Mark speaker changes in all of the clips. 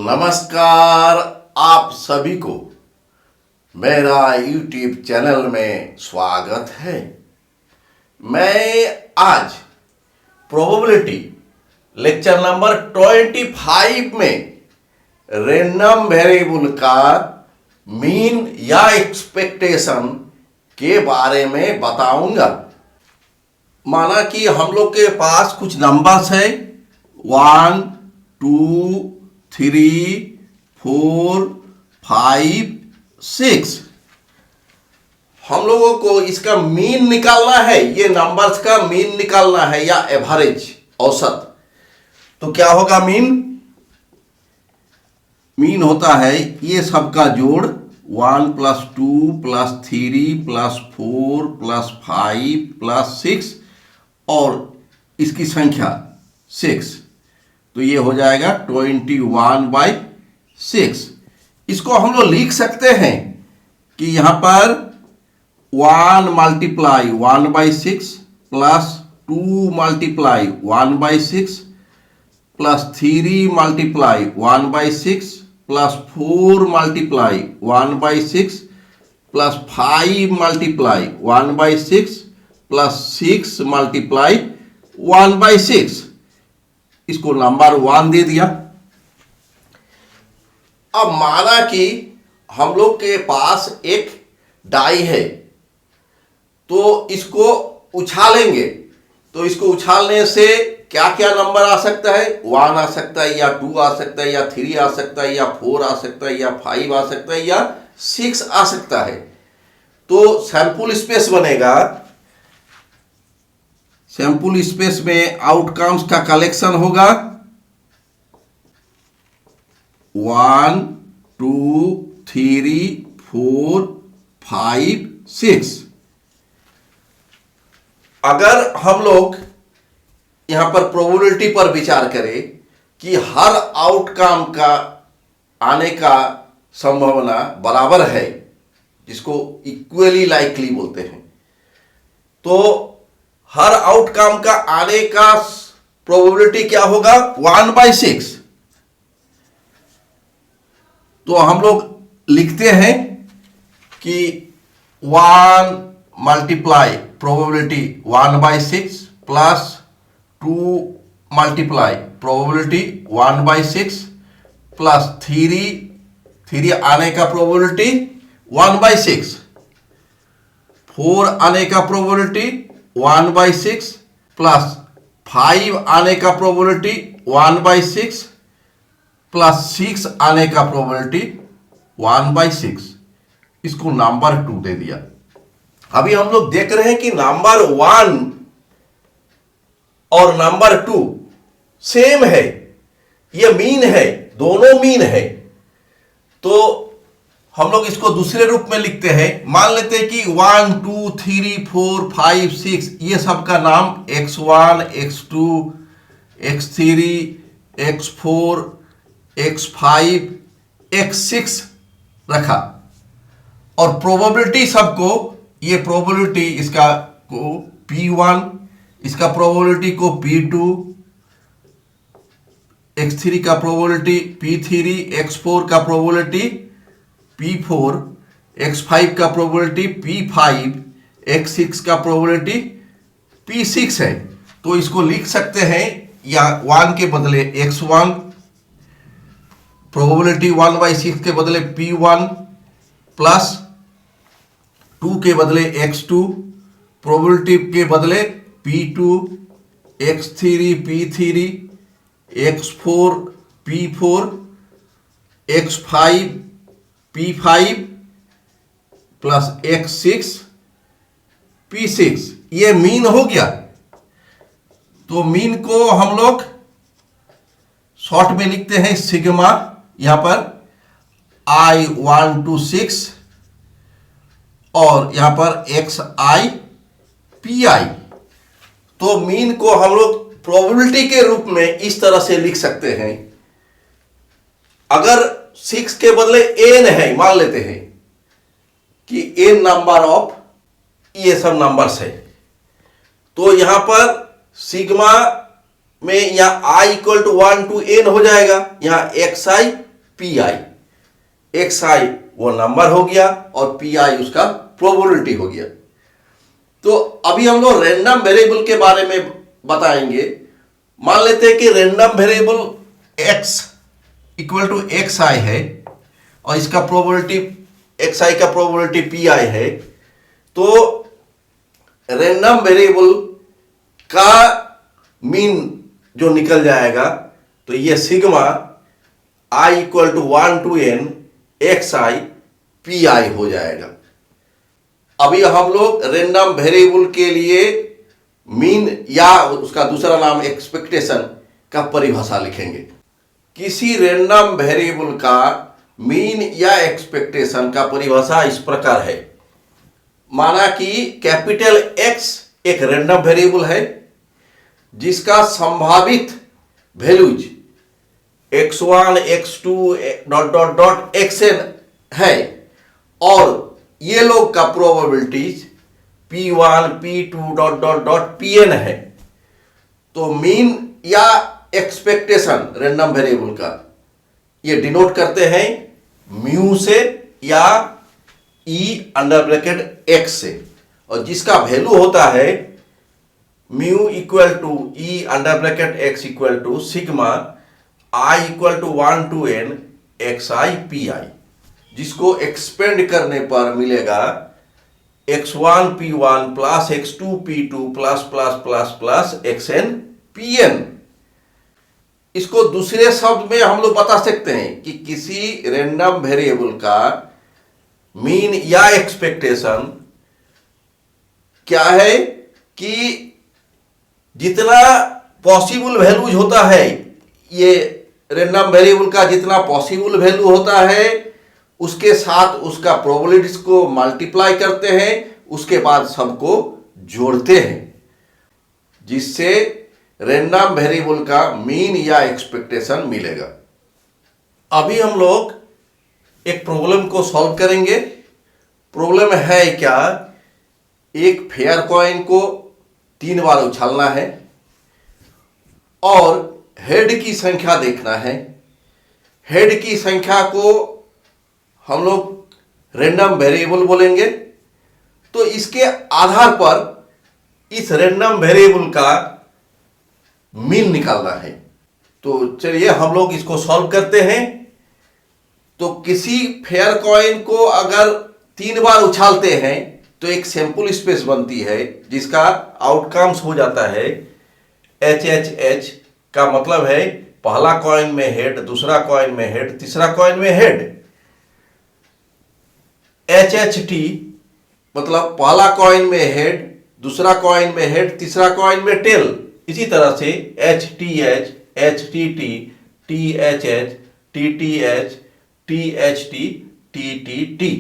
Speaker 1: नमस्कार आप सभी को मेरा YouTube चैनल में स्वागत है। मैं आज प्रोबेबिलिटी लेक्चर नंबर 25 में रैंडम वेरिएबल का मीन या एक्सपेक्टेशन के बारे में बताऊंगा। माना कि हम लोग के पास कुछ नंबर्स है 1, 2, 3, 4, 5, 6। हम लोगों को इसका मीन निकालना है, ये नंबर्स का मीन निकालना है या एवरेज औसत। तो क्या होगा मीन होता है ये सबका जोड़ 1 + 2 + 3 + 4 + 5 + 6 और इसकी संख्या 6। तो ये हो जाएगा 21/6। इसको हम लोग लिख सकते हैं कि यहां पर 1 × 1/6 + 2 × 1/6 + 3 × 1/6 + 4 × 1/6 + 5 × 1/6 + 6 × 1/6। इसको नंबर 1 दे दिया। अब माना कि हम लोग के पास एक डाई है, तो इसको उछालेंगे। तो इसको उछालने से क्या क्या नंबर आ सकता है? 1 आ सकता है, या 2 आ सकता है, या 3 आ सकता है, या 4 आ सकता है, या 5 आ सकता है, या 6 आ सकता है। तो सैंपल स्पेस बनेगा। सैंपल स्पेस में आउटकम्स का कलेक्शन होगा 1, 2, 3, 4, 5, 6। अगर हम लोग यहां पर प्रोबेबिलिटी पर विचार करें कि हर आउटकम का आने का संभावना बराबर है, जिसको इक्वली लाइकली बोलते हैं, तो हर आउटकम का आने का प्रोबेबिलिटी क्या होगा? 1/6। तो हम लोग लिखते हैं कि 1 × प्रोबेबिलिटी 1/6 + 2 × प्रोबेबिलिटी 1/6 + 3 आने का प्रोबेबिलिटी 1/6, 4 आने का प्रोबेबिलिटी 1/6 + 5 आने का प्रोबेबिलिटी 1/6 + 6 आने का प्रोबेबिलिटी 1/6। इसको नंबर 2 दे दिया। अभी हम लोग देख रहे हैं कि नंबर 1 और नंबर 2 सेम है, ये मीन है, दोनों मीन है। तो हम लोग इसको दूसरे रूप में लिखते हैं। मान लेते हैं कि 1, 2, 3, 4, 5, 6 ये सब का नाम x1, x2, x3, x4, x5, x6 रखा। और प्रोबेबिलिटी सबको, ये प्रोबेबिलिटी इसका को p1, इसका प्रोबेबिलिटी को p2, x3 का प्रोबेबिलिटी p3, x4 का प्रोबेबिलिटी p4, x5 का प्रोबेबिलिटी p5, x6 का प्रोबेबिलिटी p6 है। तो इसको लिख सकते हैं या 1 के बदले x1, प्रोबेबिलिटी 1/6 के बदले p1 प्लस 2 के बदले x2, प्रोबेबिलिटी के बदले p2, x3 p3, x4 p4, x5 p5 plus x6 p6। ये मीन हो गया। तो मीन को हम लोग शॉर्ट में लिखते हैं सिग्मा। यहां पर i1 to 6 और यहां पर xi pi। तो मीन को हम लोग प्रोबेबिलिटी के रूप में इस तरह से लिख सकते हैं। अगर 6 के बदले n है, मान लेते हैं कि n नंबर ऑफ ये सब नंबर्स है, तो यहां पर सिग्मा में यहां i = 1 to n हो जाएगा। यहां xi पी आई। एक्स आई वो नंबर हो गया और पी आई उसका प्रोबेबिलिटी हो गया। तो अभी हम लोग रैंडम वेरिएबल के बारे में बताएंगे। मान लेते हैं कि random variable x equal to x i है और इसका प्रोबेबिलिटी एक्स आई का प्रोबेबिलिटी पी आई है। तो रैंडम वेरिएबल का मीन जो निकल जाएगा तो ये sigma i equal to 1 to n x i p i हो जाएगा। अभी हम लोग रैंडम वेरिएबल के लिए मीन या उसका दूसरा नाम एक्सपेक्टेशन का परिभाषा लिखेंगे। किसी रैंडम वेरिएबल का मीन या एक्सपेक्टेशन का परिभाषा इस प्रकार है। माना कि कैपिटल एक्स एक रैंडम वेरिएबल है जिसका संभावित values x1 x2 dot dot dot xn है और ये लोग का probabilities p1 p2 dot dot dot pn है। तो मीन या एक्सपेक्टेशन रैंडम वेरिएबल का ये डिनोट करते हैं म्यू से या e अंडर ब्रैकेट x से, और जिसका वैल्यू होता है mu equal to e under bracket x equal to sigma i equal to 1 to n x i p i, जिसको एक्सपेंड करने पर मिलेगा x1 p1 plus x2 p2 plus plus plus plus xn pn। इसको दूसरे शब्द में हम लोग बता सकते हैं कि किसी रैंडम वेरिएबल का मीन या एक्सपेक्टेशन क्या है कि जितना पॉसिबल वैल्यूज होता है, ये रैंडम वेरिएबल का जितना पॉसिबल वैल्यू होता है उसके साथ उसका प्रोबेबिलिटीज को मल्टीप्लाई करते हैं, उसके बाद सबको जोड़ते हैं, जिससे रैंडम वेरिएबल का मीन या एक्सपेक्टेशन मिलेगा। अभी हम लोग एक प्रॉब्लम को सॉल्व करेंगे। प्रॉब्लम है क्या, एक फेयर कॉइन को 3 बार उछालना है और हेड की संख्या देखना है। हेड की संख्या को हम लोग रैंडम वेरिएबल बोलेंगे। तो इसके आधार पर इस रैंडम वेरिएबल का मीन निकालना है। तो चलिए हम लोग इसको सॉल्व करते हैं। तो किसी फेयर कॉइन को अगर 3 बार उछालते हैं तो एक सैंपल स्पेस बनती है जिसका आउटकम्स हो जाता है एच एच एच, का मतलब है पहला कॉइन में हेड, दूसरा कॉइन में हेड, तीसरा कॉइन में हेड। एच एच टी मतलब पहला कॉइन में हेड, दूसरा कॉइन में हेड, तीसरा कॉइन में टेल। इसी तरह से H T H, H T T, T H H, T T H, T H T, T T T.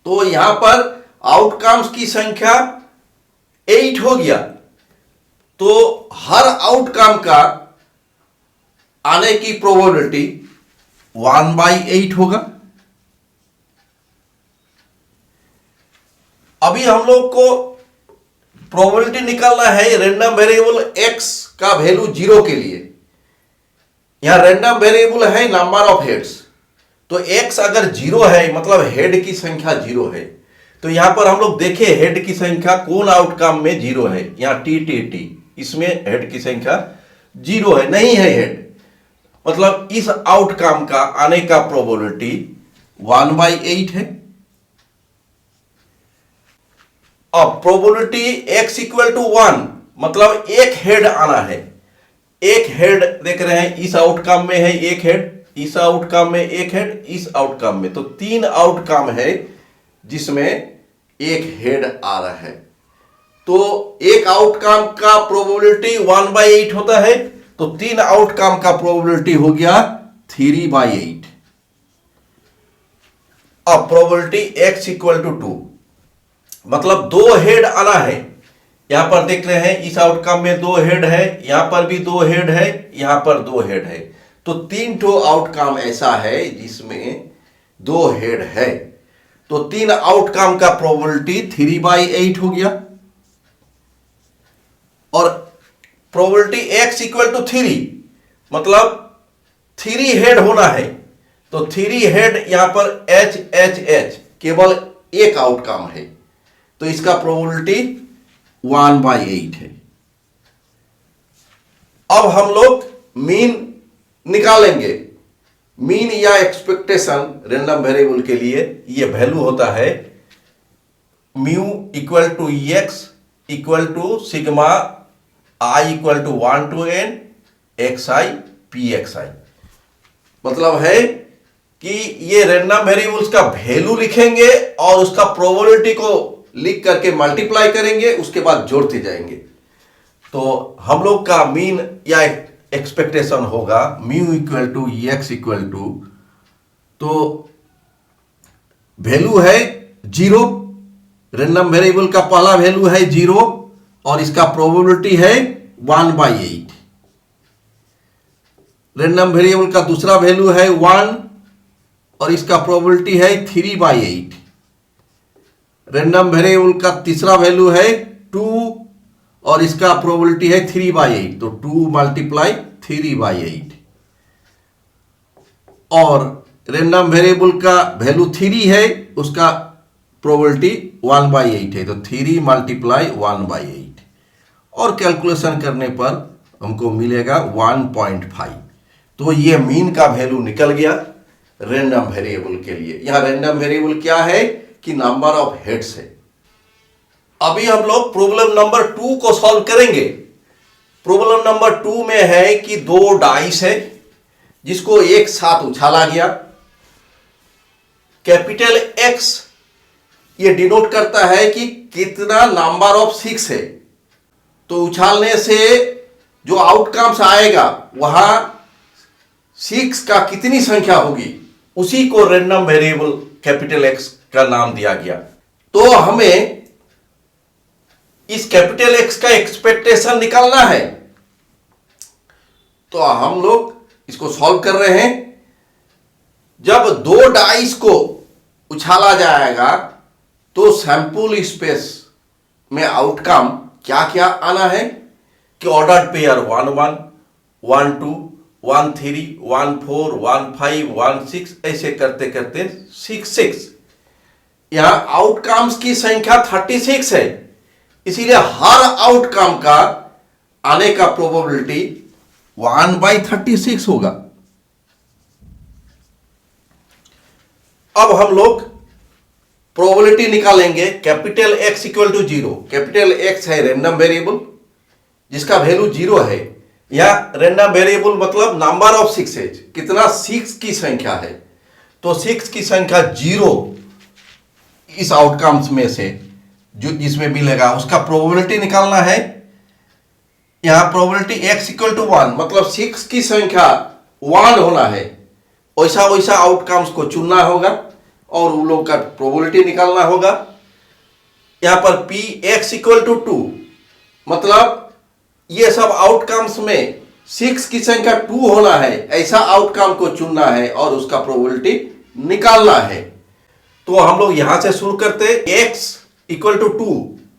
Speaker 1: तो यहां पर आउटकम्स की संख्या 8 हो गया। तो हर आउटकम का आने की प्रोबेबिलिटी 1/8 होगा। अभी हम लोग को प्रोबेबिलिटी निकालना है रैंडम वेरिएबल x का वैल्यू 0 के लिए। यहां रैंडम वेरिएबल है नंबर ऑफ हेड्स, तो x अगर 0 है मतलब हेड की संख्या 0 है। तो यहां पर हम लोग देखें हेड की संख्या कौन आउटकम में 0 है। यहां टी टी टी, इसमें हेड की संख्या 0 है, नहीं है हेड, मतलब इस आउटकम का आने का प्रोबेबिलिटी 1/8 है। अब प्रोबेबिलिटी x इक्वल टू 1 मतलब एक हेड आना है। एक हेड देख रहे हैं, इस आउटकम में है एक हेड, इस आउटकम में एक हेड, इस आउटकम में, तो 3 आउटकम है जिसमें एक हेड आ रहा है। तो एक आउटकम का प्रोबेबिलिटी 1/8 होता है, तो 3 आउटकम का प्रोबेबिलिटी हो गया 3/8। अब प्रोबेबिलिटी x इक्वल टू 2 मतलब 2 हेड आना है। यहां पर देख रहे हैं इस आउटकम में 2 हेड है, यहां पर भी 2 हेड है, यहां पर 2 हेड है। तो 3 ठो आउटकम ऐसा है जिसमें 2 हेड है। तो 3 आउटकम का प्रोबेबिलिटी 3/8 हो गया। और प्रोबेबिलिटी x इक्वल टू 3 मतलब थ्री हेड होना है, तो थ्री हेड यहां पर एच एच एच केवल एक आउटकम है, तो इसका प्रोबेबिलिटी 1/8 है। अब हम लोग मीन निकालेंगे। मीन या एक्सपेक्टेशन रैंडम वेरिएबल के लिए ये वैल्यू होता है mu equal to x equal to sigma i equal to 1 to n x i p x i. मतलब है कि ये रैंडम वेरिएबल्स का वैल्यू लिखेंगे और उसका प्रोबेबिलिटी को लिख करके मल्टीप्लाई करेंगे, उसके बाद जोड़ते जाएंगे। तो हम लोग का मीन या एक्सपेक्टेशन होगा mu equal to x equal to, तो वैल्यू है 0, रैंडम वेरिएबल का पहला वैल्यू है 0 और इसका प्रोबेबिलिटी है 1/8। रैंडम वेरिएबल का दूसरा वैल्यू है 1 और इसका प्रोबेबिलिटी है 3/8। रैंडम वेरिएबल का तीसरा वैल्यू है 2 और इसका प्रोबेबिलिटी है 3/8, तो 2 मल्टीप्लाई 3/8। और रैंडम वेरिएबल का वैल्यू 3 है, उसका प्रोबेबिलिटी 1/8 है, तो 3 मल्टीप्लाई 1/8 और कैलकुलेशन करने पर हमको मिलेगा 1.5। तो ये मीन का वैल्यू निकल गया रैंडम वेरिएबल के लिए। यहां रैंडम वेरिएबल क्या है कि नंबर ऑफ हेड्स है। अभी हम लोग प्रॉब्लम नंबर 2 को सॉल्व करेंगे। प्रॉब्लम नंबर 2 में है कि 2 डाइस है जिसको एक साथ उछाला गया। कैपिटल एक्स ये डिनोट करता है कि कितना नंबर ऑफ 6 है, तो उछालने से जो आउटकम्स आएगा वहां 6 का कितनी संख्या होगी, उसी को रैंडम वेरिएबल कैपिटल एक्स का नाम दिया गया। तो हमें इस कैपिटल एक्स का एक्सपेक्टेशन निकालना है, तो हम लोग इसको सॉल्व कर रहे हैं। जब 2 डाइस को उछाला जाएगा तो सैंपल स्पेस में आउटकम क्या क्या आना है कि ऑर्डर पेयर 1 1 1 2 1 3 1 4 1 5 1 6 ऐसे करते करते 6 6। यहां आउटकम्स की संख्या 36 है, इसीलिए हर आउटकम का आने का प्रोबेबिलिटी 1/36 होगा। अब हम लोग प्रोबेबिलिटी निकालेंगे capital x equal to 0। Capital x है रैंडम वेरिएबल जिसका वैल्यू 0 है, या रैंडम वेरिएबल मतलब नंबर ऑफ 6 है, कितना 6 की संख्या है, तो 6 की संख्या 0 इस आउटकम्स में से जो जिसमें मिलेगा उसका प्रोबेबिलिटी निकालना है। यहां प्रोबेबिलिटी x इक्वल टू 1 मतलब 6 की संख्या 1 होना है, वैसा वैसा आउटकम्स को चुनना होगा और उन लोग का प्रोबेबिलिटी निकालना होगा। यहां पर p x इक्वल टू 2 मतलब ये सब आउटकम्स में 6 की संख्या 2 होना है, ऐसा आउटकम को चुनना है और उसका प्रोबेबिलिटी निकालना है। तो हम लोग यहां से शुरू करते x इक्वल टू 2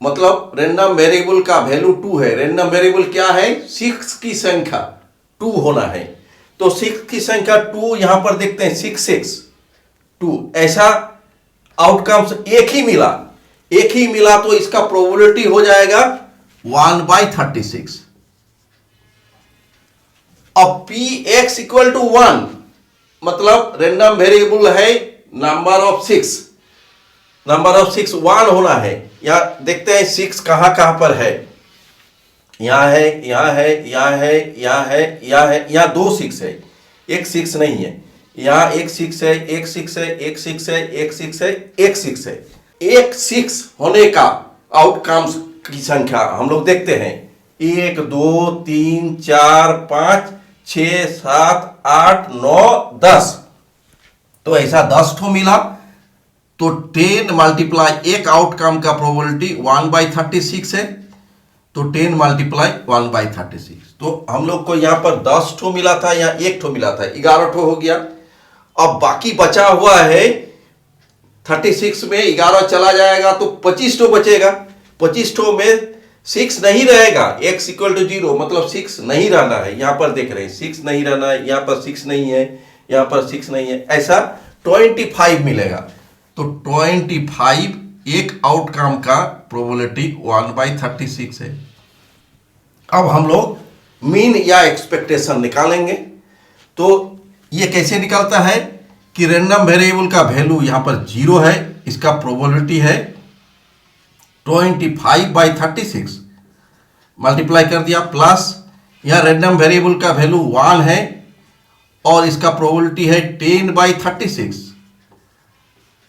Speaker 1: मतलब रैंडम वेरिएबल का वैल्यू 2 है। रैंडम वेरिएबल क्या है, 6 की संख्या 2 होना है, तो 6 की संख्या 2 यहां पर देखते हैं 6 6 2 ऐसा आउटकम्स एक ही मिला तो इसका प्रोबेबिलिटी हो जाएगा 1/36। अब px इक्वल टू 1 मतलब रैंडम वेरिएबल है नंबर ऑफ 6, नंबर ऑफ 6 1 होना है। यहां देखते हैं 6 कहां कहां पर है, यहां है, यहां है, यहां है, यहां है, यहां है, यहां 2 6 है, एक 6 नहीं है। यहां एक 6 है, एक 6 है, एक 6 है, एक 6 है, एक 6 है। एक 6 होने का आउटकम्स की संख्या हम लोग देखते हैं 1 2 3 4 5 6 7 8 9 10, तो ऐसा 10 ठो मिला, तो 10 मल्टीप्लाई एक आउटकम का प्रोबेबिलिटी 1/36 है, तो 10 मल्टीप्लाई 1/36। तो हम लोग को यहां पर 10 ठो मिला था, यहां 1 ठो मिला था, 11 ठो हो गया। अब बाकी बचा हुआ है 36 में 11 चला जाएगा तो 25 ठो बचेगा। 25 ठो में 6 नहीं रहेगा, x इक्वल टू 0 मतलब 6 नहीं रहना है। यहां पर देख रहे हैं 6 नहीं रहना है, यहां पर 6 नहीं है, यहां पर 6 नहीं है, ऐसा 25 मिलेगा। तो 25 एक आउटकम का प्रोबेबिलिटी 1/36 है। अब हम लोग मीन या एक्सपेक्टेशन निकालेंगे। तो ये कैसे निकलता है कि रैंडम वेरिएबल का वैल्यू यहां पर 0 है, इसका प्रोबेबिलिटी है 25/36 मल्टीप्लाई कर दिया, प्लस यहां रैंडम वेरिएबल का वैल्यू 1 है और इसका प्रोबेबिलिटी है 10/36।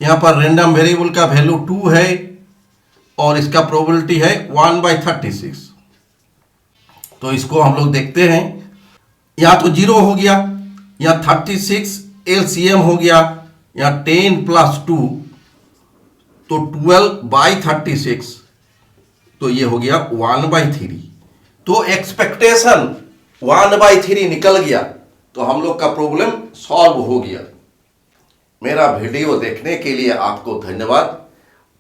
Speaker 1: यहां पर रैंडम वेरिएबल का वैल्यू 2 है और इसका प्रोबेबिलिटी है 1/36। तो इसको हम लोग देखते हैं, यहां तो 0 हो गया, यहां 36 एलसीएम हो गया, यहां 10 + 2 तो 12/36, तो ये हो गया 1/3। तो एक्सपेक्टेशन 1/3 निकल गया, तो हम लोग का प्रॉब्लम सॉल्व हो गया। मेरा वीडियो देखने के लिए आपको धन्यवाद।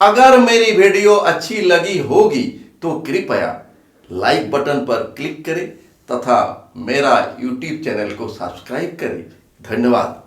Speaker 1: अगर मेरी वीडियो अच्छी लगी होगी तो कृपया लाइक बटन पर क्लिक करें तथा मेरा YouTube चैनल को सब्सक्राइब करें। धन्यवाद।